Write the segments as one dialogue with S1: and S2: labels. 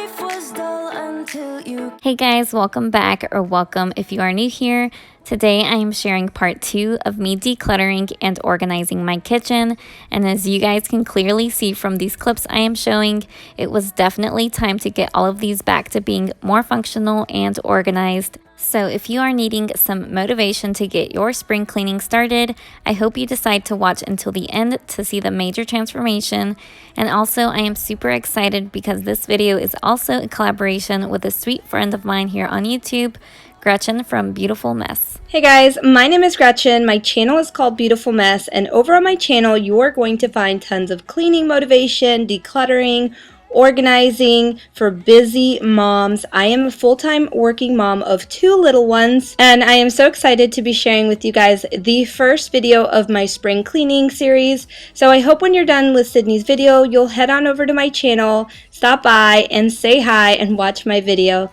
S1: life was dull until you.
S2: Hey guys, welcome back, or welcome if you are new here. Today I am sharing part 2 of me decluttering and organizing my kitchen, and as you guys can clearly see from these clips I am showing, it was definitely time to get all of these back to being more functional and organized. So if you are needing some motivation to get your spring cleaning started, I hope you decide to watch until the end to see the major transformation. And also I am super excited because this video is also a collaboration with a sweet friend of mine here on YouTube, Grechen from Beautiful Mess.
S3: Hey guys, my name is Grechen. My channel is called Beautiful Mess, and over on my channel you are going to find tons of cleaning motivation, decluttering, organizing for busy moms. I am a full-time working mom of 2 little ones, and I am so excited to be sharing with you guys the first video of my spring cleaning series. So I hope when you're done with Sydney's video, you'll head on over to my channel, stop by and say hi and watch my video.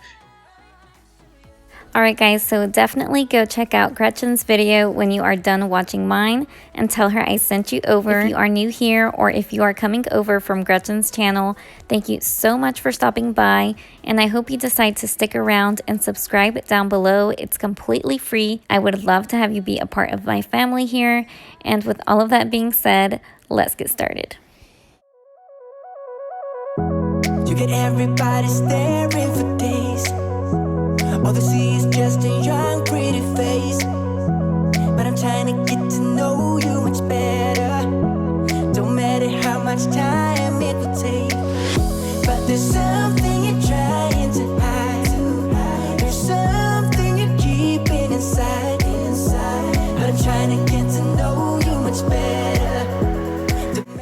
S2: Alright guys, so definitely go check out Gretchen's video when you are done watching mine and tell her I sent you over. If you are new here or if you are coming over from Gretchen's channel, thank you so much for stopping by, and I hope you decide to stick around and subscribe down below. It's completely free. I would love to have you be a part of my family here, and with all of that being said, let's get started.
S1: You get everybody staring for days. All they see is just a young, pretty face. But I'm trying to get to know you much better. Don't matter how much time it will take, but there's something you're trying to hide. There's something you're keeping inside. But I'm trying to get to know you much better.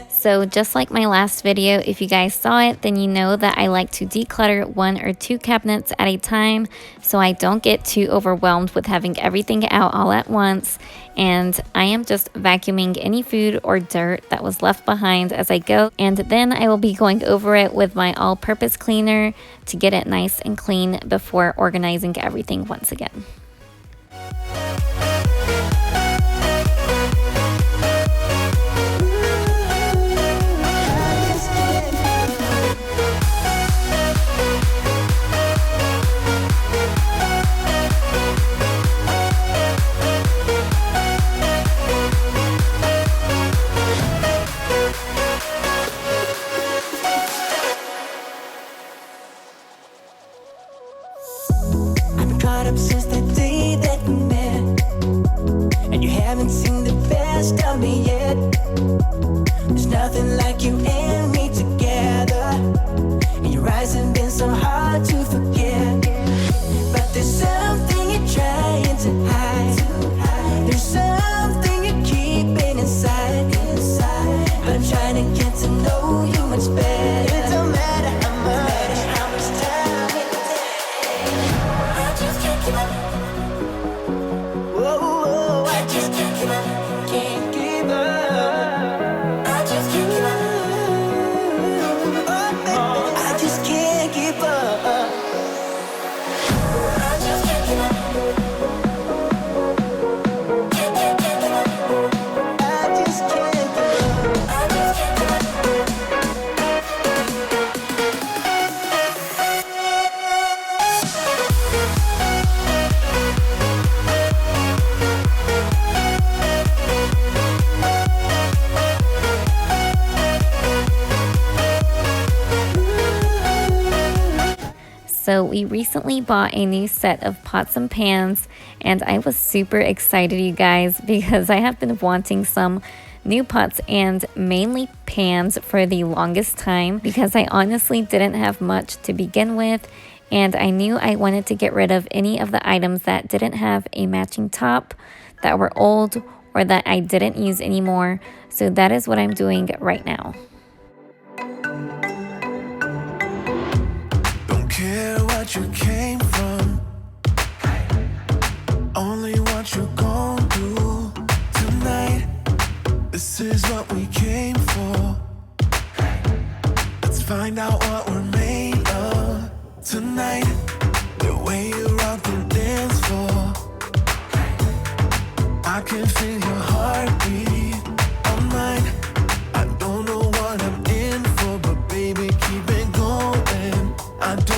S2: So just like my last video, if you guys saw it, then you know that I like to declutter 1 or 2 cabinets at a time so I don't get too overwhelmed with having everything out all at once. And I am just vacuuming any food or dirt that was left behind as I go, and then I will be going over it with my all-purpose cleaner to get it nice and clean before organizing everything once again.
S1: Caught up since the day that we met, and you haven't seen the best of me yet. There's nothing like you and me together, and your eyes have been so hard to forget. But there's something you're trying to hide. There's something you're keeping inside. But I'm trying to get to know you much better. It don't matter how much time it takes. I just can't keep up. Whoa, I just can't keep up. Can't keep up. I just can't keep up. Oh, I just can't keep up. I just can't keep up. Can't keep up. I just can't keep up. I just can't keep up.
S2: So we recently bought a new set of pots and pans, and I was super excited, you guys, because I have been wanting some new pots and mainly pans for the longest time, because I honestly didn't have much to begin with, and I knew I wanted to get rid of any of the items that didn't have a matching top, that were old, or that I didn't use anymore. So that is what I'm doing right now.
S4: Care what you came from, only what you gon' do tonight. This is what we came for. Let's find out what we're made of tonight. The way you rock the dance floor, I can feel your heartbeat on mine. I don't know what I'm in for, but baby, keep it going. I don't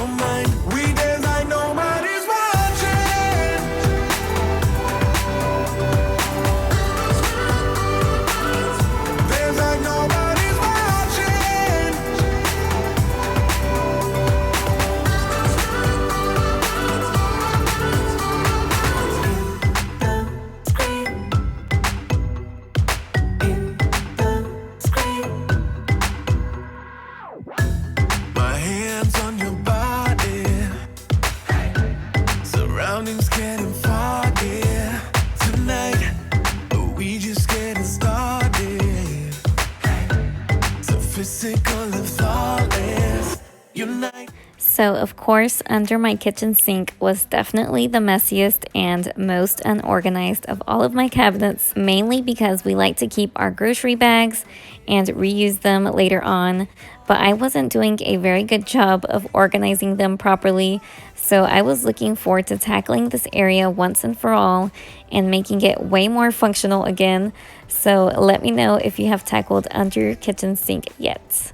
S4: tonight.
S2: So, of course, under my kitchen sink was definitely the messiest and most unorganized of all of my cabinets, mainly because we like to keep our grocery bags and reuse them later on. But I wasn't doing a very good job of organizing them properly, so I was looking forward to tackling this area once and for all and making it way more functional again. So, let me know if you have tackled under your kitchen sink yet.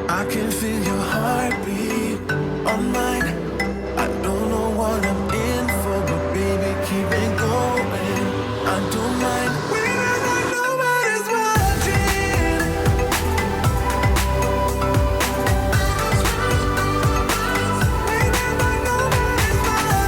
S4: I can feel your heartbeat on mine. I don't know what I'm in for, but baby, keep it going. I don't mind. We're like nobody's watching. We're like nobody's watching.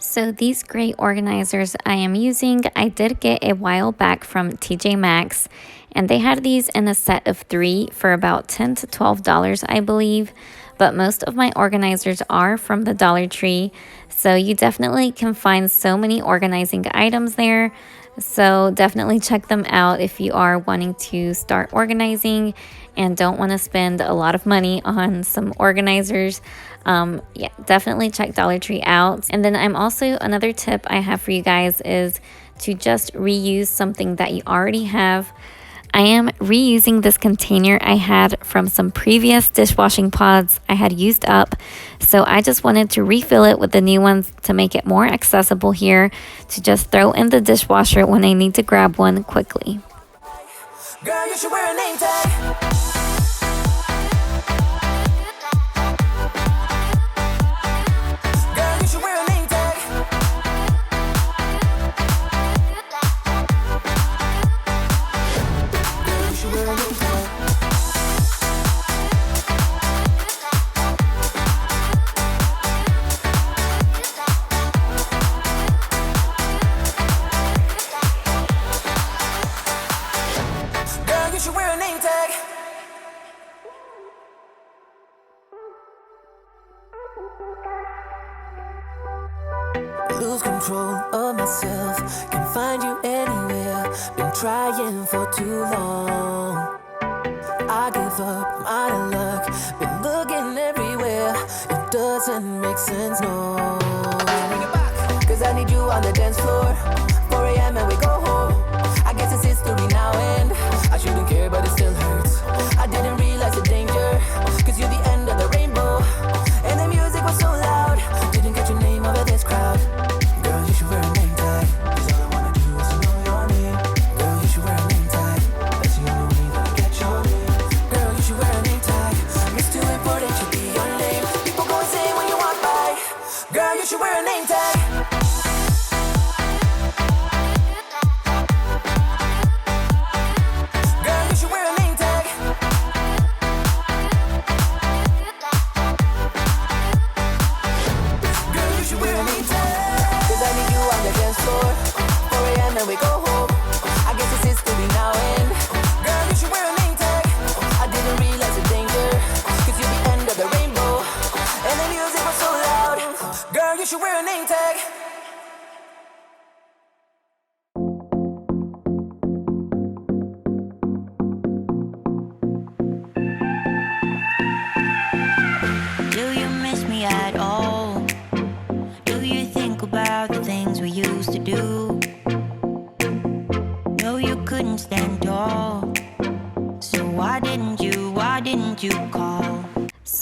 S2: So these great organizers I am using, I did get a while back from TJ Maxx, and they had these in a set of 3 for about $10 to $12, I believe. But most of my organizers are from the Dollar Tree, so you definitely can find so many organizing items there. So definitely check them out if you are wanting to start organizing and don't want to spend a lot of money on some organizers. Yeah, definitely check Dollar Tree out. And then another tip I have for you guys is to just reuse something that you already have. I am reusing this container I had from some previous dishwashing pods I had used up, so I just wanted to refill it with the new ones to make it more accessible here to just throw in the dishwasher when I need to grab one quickly.
S1: Girl, you should wear a name tag. Girl, you should wear a name tag. Girl, you should wear a name tag. Girl, you should wear a name tag. Lose control of myself, can find you anywhere. Been trying for too long. I give up, I'm out of luck. Been looking everywhere, it doesn't make sense, no. Cause I need you on the dance floor. 4 a.m. and we go home. I guess it's history now and I shouldn't care but it still hurts. I didn't realize the danger, cause you're the end of the rainbow. And the music was so loud, didn't get your name over this crowd. Girl, you should wear a name tag, cause all I wanna do is to know your name. Girl, you should wear a name tag, that's the only way that I get your name. Girl, you should wear a name tag, it's too important to be your name. People go insane when you walk by. Girl, you should wear a name tag. Girl, you should wear a name tag. Girl, you should wear a name tag. Cause I need you on the dance floor. 4 a.m. and we go home. I guess it's history now and girl, you should wear a name tag. I didn't realize the danger, cause you're the end of the rainbow. And the music was so loud. Girl, you should wear a name tag.
S5: Do you miss me?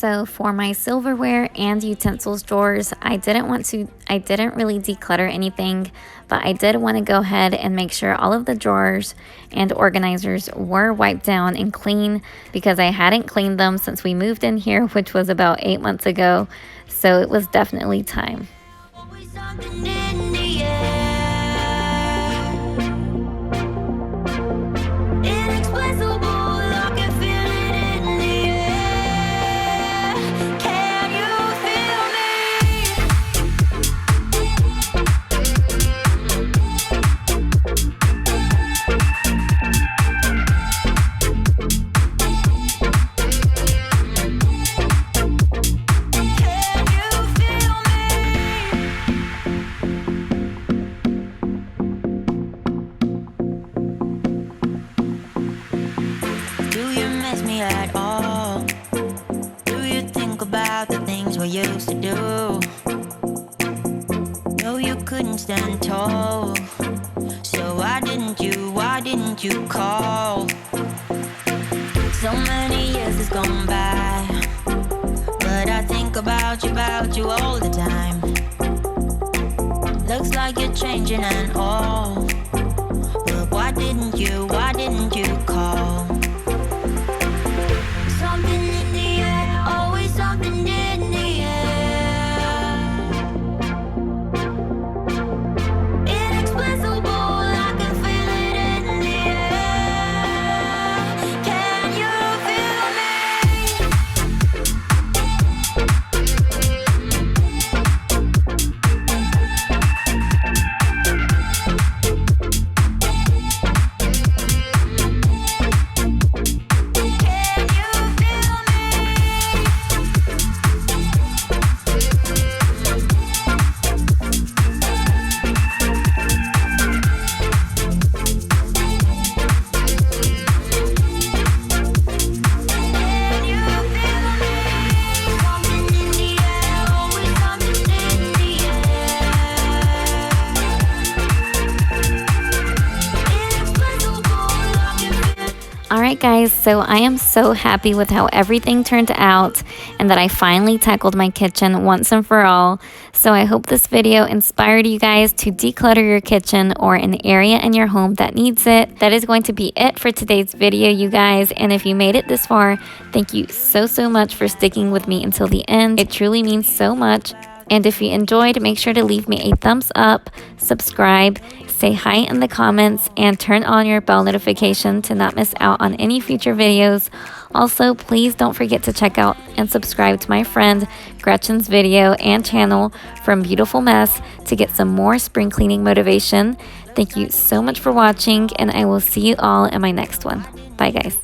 S2: So for my silverware and utensils drawers, I didn't really declutter anything, but I did want to go ahead and make sure all of the drawers and organizers were wiped down and clean, because I hadn't cleaned them since we moved in here, which was about 8 months ago. So it was definitely time.
S1: Always something in the air. Inexplicable, I can feel it in the air. Can you feel me? At all? Do you think about the things we used to do? No, you couldn't stand tall. So why didn't you call? So many years has gone by, but I think about you all the time. Looks like you're changing and all, but why didn't you call? Something in the air, always something in the air. Inexplicable, I can feel it in the air. Can you feel me?
S2: Alright guys, so I am so happy with how everything turned out and that I finally tackled my kitchen once and for all. So I hope this video inspired you guys to declutter your kitchen or an area in your home that needs it. That is going to be it for today's video, you guys. And if you made it this far, thank you so much for sticking with me until the end. It truly means so much. And if you enjoyed, make sure to leave me a thumbs up, subscribe, say hi in the comments, and turn on your bell notification to not miss out on any future videos. Also, please don't forget to check out and subscribe to my friend Gretchen's video and channel From Beautiful Mess to get some more spring cleaning motivation. Thank you so much for watching, and I will see you all in my next one. Bye guys.